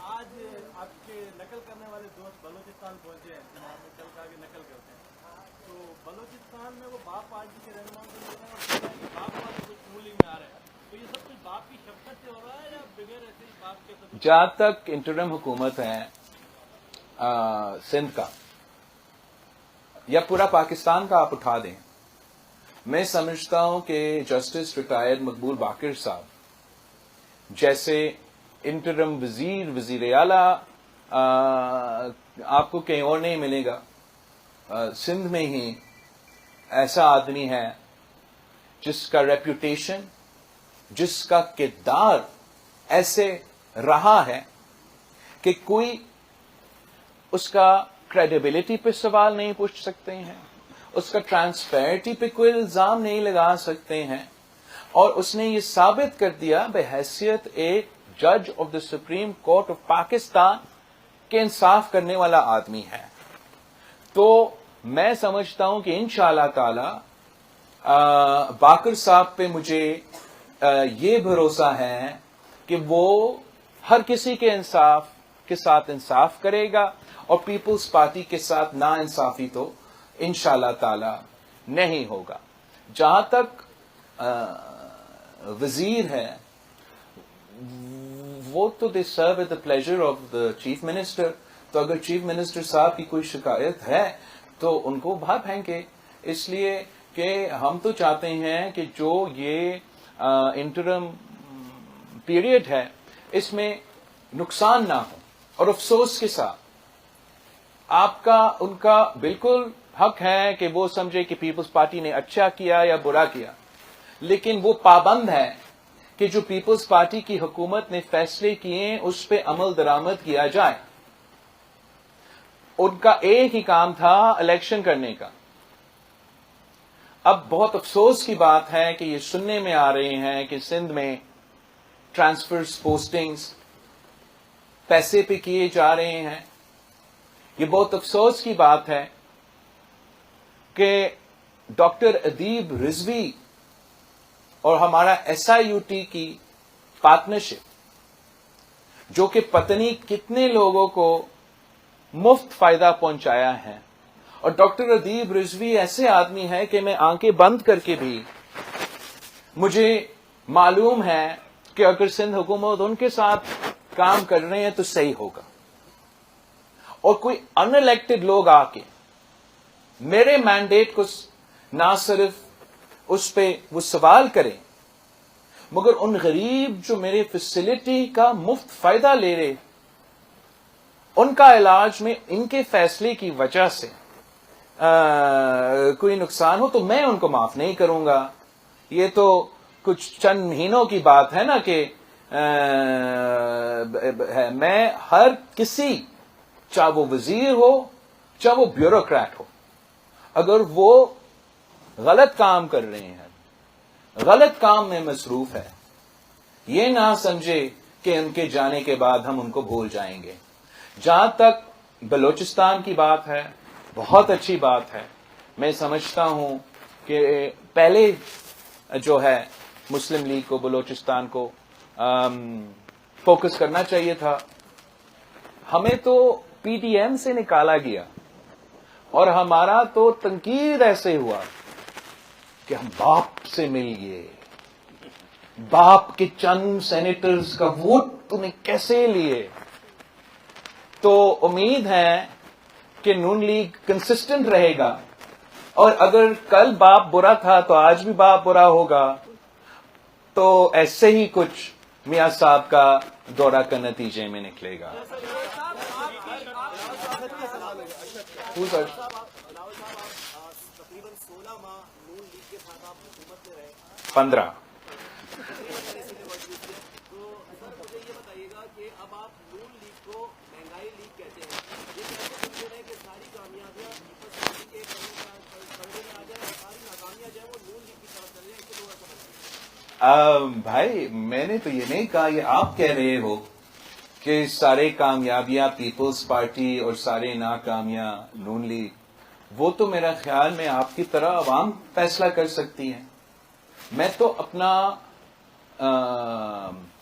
آج آپ کے نقل کرنے والے دوست بلوچستان پہنچے ہیں، آپ نے کل کہا کہ نقل کرتے ہیں، تو بلوچستان میں وہ باپ پارٹی کے رہنما سے مل رہے ہیں اور کہہ رہے ہیں کہ باپ والے کچھ رولنگ میں آ رہے ہیں، تو یہ سب کچھ باپ کی شفقت سے ہو رہا ہے یا بغیر ایسے ہی باپ کے سب؟ جہاں تک انٹرم حکومت ہے سندھ کا یا پورا پاکستان کا آپ اٹھا دیں، میں سمجھتا ہوں کہ جسٹس ریٹائرڈ مقبول باقر صاحب جیسے انٹرم وزیر اعلیٰ آپ کو کہیں اور نہیں ملے گا. سندھ میں ہی ایسا آدمی ہے جس کا ریپوٹیشن، جس کا کردار ایسے رہا ہے کہ کوئی اس کا کریڈیبلٹی پہ سوال نہیں پوچھ سکتے ہیں، اس کا ٹرانسپیرنٹی پہ کوئی الزام نہیں لگا سکتے ہیں، اور اس نے یہ ثابت کر دیا بحیثیت ایک جج of the supreme court of Pakistan کے انصاف کرنے والا آدمی ہے. تو میں سمجھتا ہوں کہ انشاءاللہ تعالی باقر صاحب پہ مجھے یہ بھروسہ ہے کہ وہ ہر کسی کے ساتھ انصاف کرے گا، اور پیپلز پارٹی کے ساتھ نا انصافی تو انشاءاللہ تعالی نہیں ہوگا. جہاں تک وزیر ہے، وہ تو they serve at the pleasure of the chief minister. تو اگر چیف منسٹر صاحب کی کوئی شکایت ہے تو ان کو باہر پھینکے، اس لیے کہ ہم تو چاہتے ہیں کہ جو یہ انٹرم پیریڈ ہے اس میں نقصان نہ ہو. اور افسوس کے ساتھ ان کا بالکل حق ہے کہ وہ سمجھے کہ پیپلز پارٹی نے اچھا کیا یا برا کیا، لیکن وہ پابند ہے کہ جو پیپلز پارٹی کی حکومت نے فیصلے کیے اس پہ عمل درآمد کیا جائے. ان کا ایک ہی کام تھا الیکشن کرنے کا. اب بہت افسوس کی بات ہے کہ یہ سننے میں آ رہے ہیں کہ سندھ میں ٹرانسفرز، پوسٹنگز پیسے پہ کیے جا رہے ہیں. یہ بہت افسوس کی بات ہے کہ ڈاکٹر ادیب رضوی اور ہمارا SIUT کی پارٹنرشپ، جو کہ پتہ نہیں کتنے لوگوں کو مفت فائدہ پہنچایا ہے. اور ڈاکٹر ادیب رضوی ایسے آدمی ہے کہ میں آنکھیں بند کر کے بھی مجھے معلوم ہے کہ اگر سندھ حکومت ان کے ساتھ کام کر رہے ہیں تو صحیح ہوگا. اور کوئی ان الیکٹڈ لوگ آ کے میرے مینڈیٹ کو نہ صرف اس پہ وہ سوال کریں، مگر ان غریب جو میرے فیسلٹی کا مفت فائدہ لے رہے، ان کا علاج میں ان کے فیصلے کی وجہ سے کوئی نقصان ہو تو میں ان کو معاف نہیں کروں گا. یہ تو کچھ چند مہینوں کی بات ہے نا کہ میں ہر کسی، چاہے وہ وزیر ہو چاہے وہ بیوروکریٹ ہو، اگر وہ غلط کام کر رہے ہیں، غلط کام میں مصروف ہے، یہ نہ سمجھے کہ ان کے جانے کے بعد ہم ان کو بھول جائیں گے. جہاں تک بلوچستان کی بات ہے، بہت اچھی بات ہے. میں سمجھتا ہوں کہ پہلے جو ہے مسلم لیگ کو بلوچستان کو فوکس کرنا چاہیے تھا. ہمیں تو PDM سے نکالا گیا اور ہمارا تو تنقید ایسے ہوا کہ ہم باپ سے مل گئے، باپ کے چند سینیٹرز کا ووٹ تو نے کیسے لیے. تو امید ہے کہ نون لیگ کنسسٹنٹ رہے گا، اور اگر کل باپ برا تھا تو آج بھی باپ برا ہوگا. تو ایسے ہی کچھ میاں صاحب کا دورہ کا نتیجے میں نکلے گا. تقریباً 16 ماہ نون لیگ کے ساتھ آپ حکومت میں رہے. 15. تو سر مجھے یہ بتائیے گا کہ اب آپ نون لیگ کو مہنگائی لیگ کہتے ہیں، یہ کیسے سمجھ رہے ہیں کہ ساری کامیابیاں پیپلز پارٹی کے پردے میں آ جائیں اور ساری ناکامیاں جو ہے وہ نون لیگ کی طرف چل جائیں؟ اس کو تھوڑا سمجھ. بھائی میں نے تو یہ نہیں کہا، یہ آپ کہہ رہے ہو کہ سارے کامیابیاں پیپلز پارٹی اور سارے ناکامیاں نون لیگ. وہ تو میرا خیال میں آپ کی طرح عوام فیصلہ کر سکتی ہے. میں تو اپنا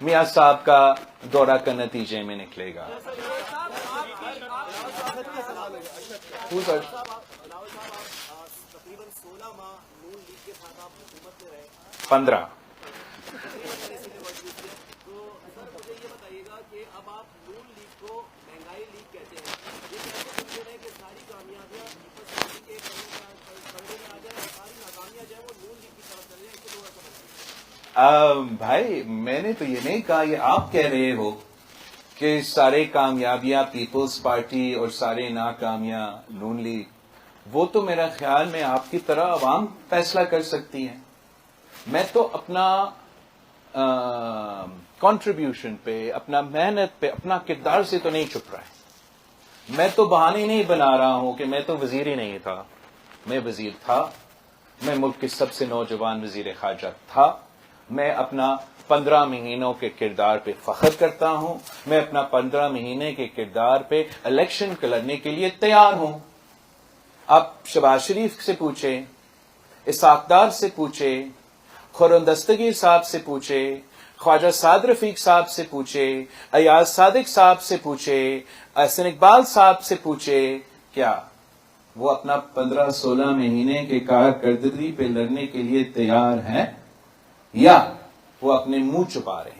میاں صاحب کا دورہ کا نتیجے میں نکلے گا. تقریباً 16 ماہ نون لیگ کے ساتھ آپ حکومت میں رہے. 15. تو سر مجھے یہ بتائیے گا کہ اب آپ نون لیگ کو مہنگائی لیگ کہتے ہیں, یہ کیسے سمجھ رہے ہیں کہ ساری کامیابیاں پیپلز پارٹی کے کندھے میں آ جائیں اور ساری ناکامیاں جو ہے وہ نون لیگ کی طرف چلے جائیں, اس کو تھوڑا سا بتائیے. بھائی میں نے تو یہ نہیں کہا, یہ آپ کہہ رہے ہو کہ سارے کامیابیاں پیپلز پارٹی اور سارے ناکامیاں نون لیگ. وہ تو میرا خیال میں آپ کی طرح عوام فیصلہ کر سکتی ہے. میں تو اپنا کنٹریبیوشن پہ, اپنا محنت پہ, اپنا کردار سے تو نہیں چھپ رہا ہے. میں تو بہانے نہیں بنا رہا ہوں کہ میں تو وزیر ہی نہیں تھا. میں وزیر تھا, میں ملک کے سب سے نوجوان وزیر خارجہ تھا. میں اپنا 15 مہینوں کے کردار پہ فخر کرتا ہوں. میں اپنا 15 مہینے کے کردار پہ الیکشن لڑنے کے لیے تیار ہوں. آپ شہباز شریف سے پوچھیں, اسحاق ڈار سے پوچھیں, خرم دستگیر صاحب سے پوچھیں, خواجہ سعد رفیق صاحب سے پوچھیں, ایاز صادق صاحب سے پوچھیں, احسن اقبال صاحب سے پوچھیں, کیا وہ اپنا 15-16 مہینے کے کارکردگی پہ لڑنے کے لیے تیار ہیں, یا وہ اپنے منہ چھپا رہے ہیں؟